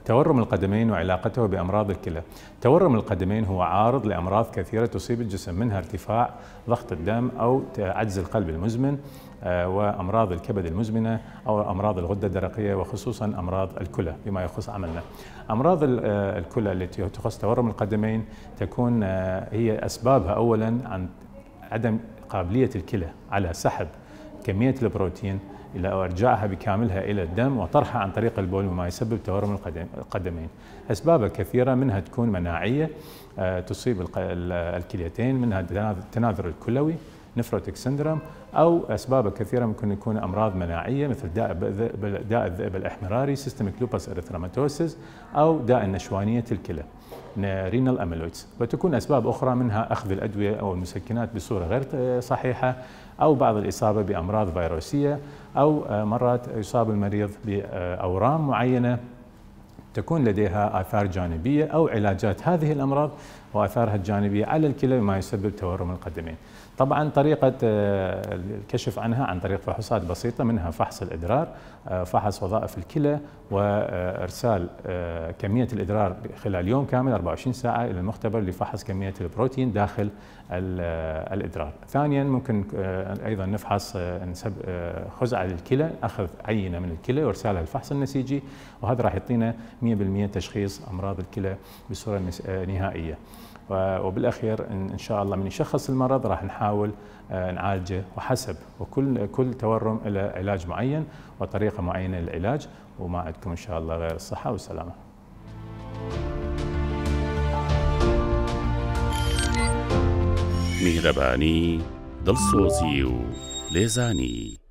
تورم القدمين وعلاقته بأمراض الكلى. تورم القدمين هو عارض لأمراض كثيرة تصيب الجسم، منها ارتفاع ضغط الدم أو عجز القلب المزمن، وأمراض الكبد المزمنة أو أمراض الغدة الدرقية، وخصوصا أمراض الكلى بما يخص عملنا. أمراض الكلى التي تخص تورم القدمين تكون هي أسبابها أولا عن عدم قابلية الكلى على سحب كمية البروتين إلى إرجاعها بكاملها إلى الدم وطرحها عن طريق البول، وما يسبب تورم القدمين. أسبابها كثيرة، منها تكون مناعية تصيب الكليتين، منها التناثر الكلوي نفروتيك سندروم، أو أسبابها كثيرة ممكن يكون أمراض مناعية مثل داء الذئب الإحمراري سيستميك لوبس إريثروماتوسيس، أو داء النشوانية الكلى رينال أميلويدز. وتكون أسباب أخرى منها أخذ الأدوية أو المسكنات بصورة غير صحيحة، أو بعض الإصابة بأمراض فيروسية، أو مرات يصاب المريض بأورام معينة تكون لديها آثار جانبية، أو علاجات هذه الأمراض وآثارها الجانبية على الكلى ما يسبب تورم القدمين. طبعا طريقة الكشف عنها عن طريق فحوصات بسيطة، منها فحص الإدرار، فحص وظائف الكلى، وإرسال كمية الإدرار خلال يوم كامل 24 ساعة إلى المختبر لفحص كمية البروتين داخل الإدرار. ثانيا ممكن أيضا نفحص خزعة للكلى، أخذ عينة من الكلى وإرسالها للفحص النسيجي، وهذا راح يعطينا 100% تشخيص أمراض الكلى بصورة نهائية. وبالأخير إن شاء الله من يشخص المرض راح نحاول نعالجه، وحسب وكل تورم له علاج معين وطريقة معينة للعلاج. وما عندكم إن شاء الله غير الصحة والسلامة. میهرەبانی دڵسۆزی و لێزانی